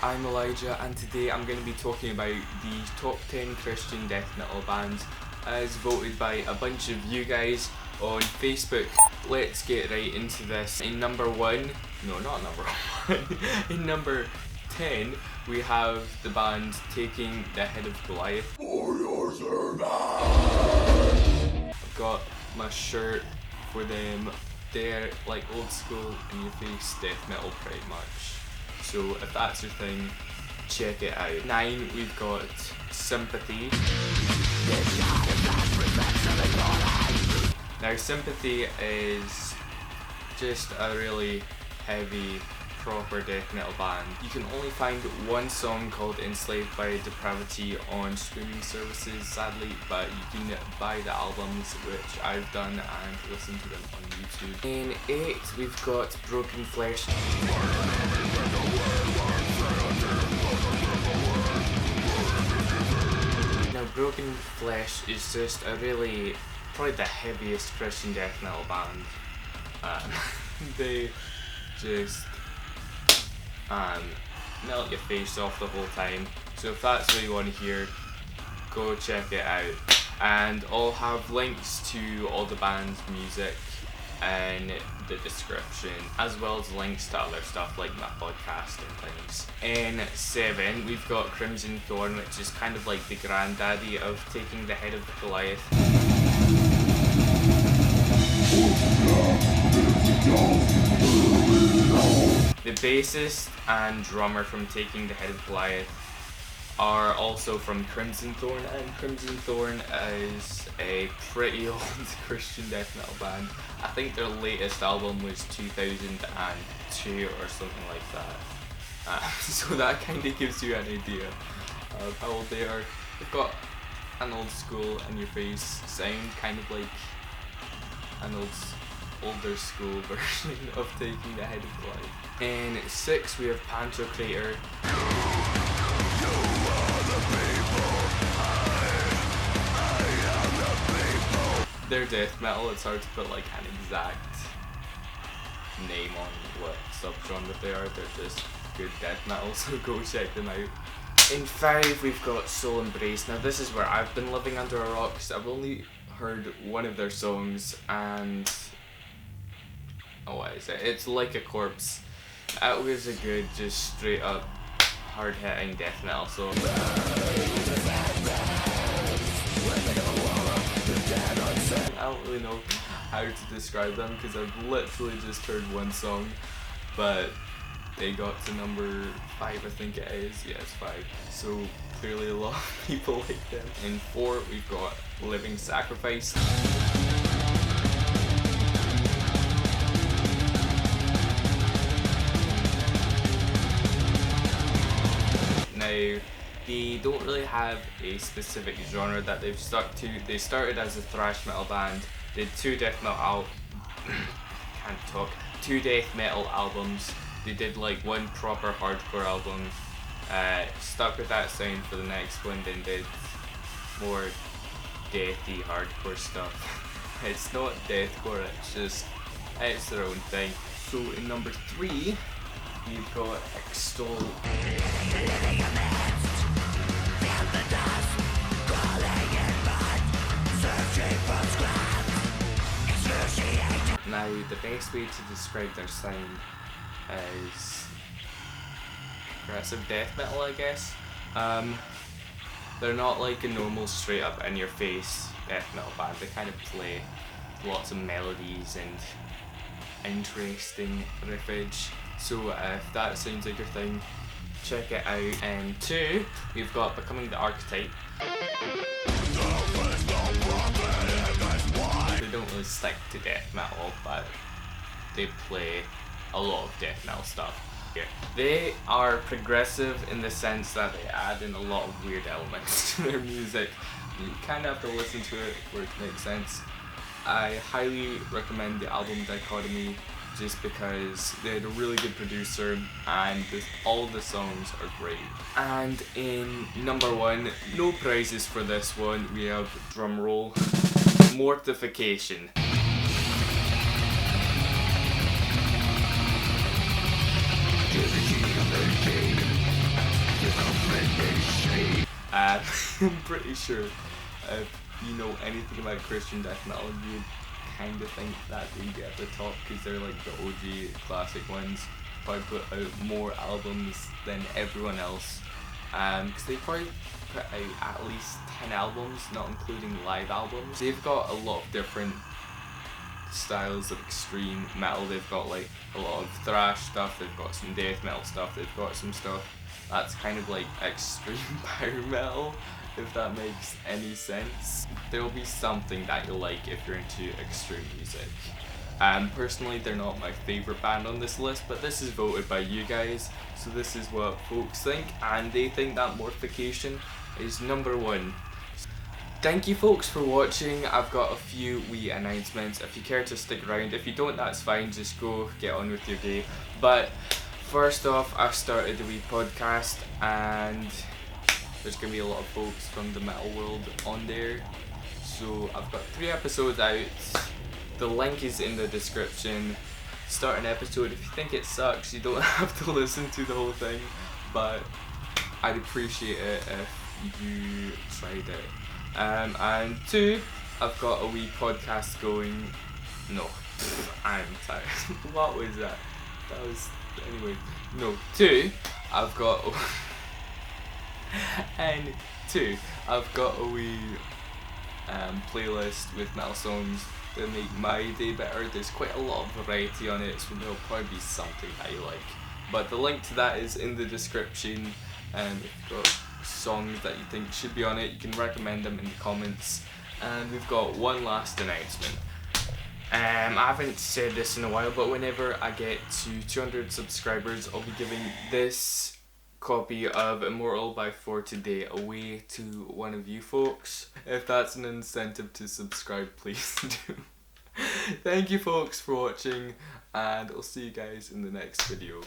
I'm Elijah, and today I'm going to be talking about the top 10 Christian death metal bands as voted by a bunch of you guys on Facebook. Let's get right into this. In number 1, no not number 1, in number 10 we have the band Taking the Head of Goliath. I've got my shirt for them. They're like old school in your face death metal pretty much. So if that's your thing, check it out. 9 we've got Sympathy. Now Sympathy is just a really heavy proper death metal band. You can only find one song called Enslaved by Depravity on streaming services sadly, but you can buy the albums, which I've done, and listen to them on YouTube. In 8 we've got Broken Flesh. Now Broken Flesh is just a really, probably the heaviest Christian death metal band. They just melt your face off the whole time. So if that's what you want to hear, go check it out. And I'll have links to all the band's music in the description, as well as links to other stuff like my podcast and things. In 7 we've got Crimson Thorn, which is kind of like the granddaddy of Taking the Head of the Goliath. The bassist and drummer from Taking the Head of Goliath are also from Crimson Thorn, and Crimson Thorn is a pretty old Christian death metal band. I think their latest album was 2002 or something like that. So that kind of gives you an idea of how old they are. They've got an old school in your face sound, kind of like an older school version of Taking the Head of Goliath. In 6 we have Pantokrator. They're death metal. It's hard to put like an exact name on what subgenre they are. They're just good death metal, so go check them out. In 5 we've got Soul Embrace. Now this is where I've been living under a rock because I've only heard one of their songs, and what is it? It's Like a Corpse. It was a good, just straight up hard hitting death metal song. I don't really know how to describe them because I've literally just heard one song, but they got to number 5, I think it is. Yeah, it's 5. So clearly a lot of people like them. In 4 we've got Living Sacrifice. Now, they don't really have a specific genre that they've stuck to. They started as a thrash metal band, did 2 death metal albums. They did like 1 proper hardcore album, stuck with that sound for the next one, then did more deathy hardcore stuff. It's not deathcore, it's their own thing. So in number 3 you've got Extol. Now the best way to describe their sound is progressive death metal, I guess. They're not like a normal straight up in your face death metal band. They kind of play lots of melodies and interesting riffage. So if that sounds like your thing, check it out. And 2, we've got Becoming the Archetype. They don't really stick to death metal, but they play a lot of death metal stuff. They are progressive in the sense that they add in a lot of weird elements to their music. You kind of have to listen to it for it to make sense. I highly recommend the album Dichotomy just because they had a really good producer and all the songs are great. And in number 1, no prizes for this one, we have, drumroll, Mortification. I'm pretty sure if you know anything about Christian death metal, you kind of think that they'd be at the top because they're like the OG classic ones. Probably put out more albums than everyone else. Because they probably put out at least 10 albums, not including live albums. They've got a lot of different styles of extreme metal. They've got like a lot of thrash stuff, they've got some death metal stuff, they've got some stuff that's kind of like extreme power metal, if that makes any sense. There'll be something that you'll like if you're into extreme music. Personally, they're not my favourite band on this list, but this is voted by you guys, so this is what folks think, and they think that Mortification is number 1. Thank you folks for watching. I've got a few wee announcements if you care to stick around. If you don't, that's fine, just go get on with your day. But first off, I've started a wee podcast and there's going to be a lot of folks from the metal world on there. So I've got 3 episodes out. The link is in the description. Start an episode. If you think it sucks, you don't have to listen to the whole thing, but I'd appreciate it if you tried it. And 2, I've got a wee podcast going. No, I'm tired. What was that? That was, anyway. No, 2, I've got and 2, I've got a wee playlist with metal songs that make my day better. There's quite a lot of variety on it, so there'll probably be something that you like. But the link to that is in the description. If you've got songs that you think should be on it, you can recommend them in the comments. And we've got one last announcement. I haven't said this in a while, but whenever I get to 200 subscribers, I'll be giving this copy of Immortal by 4 Today away to one of you folks. If that's an incentive to subscribe, please do. Thank you folks for watching, and I'll see you guys in the next video.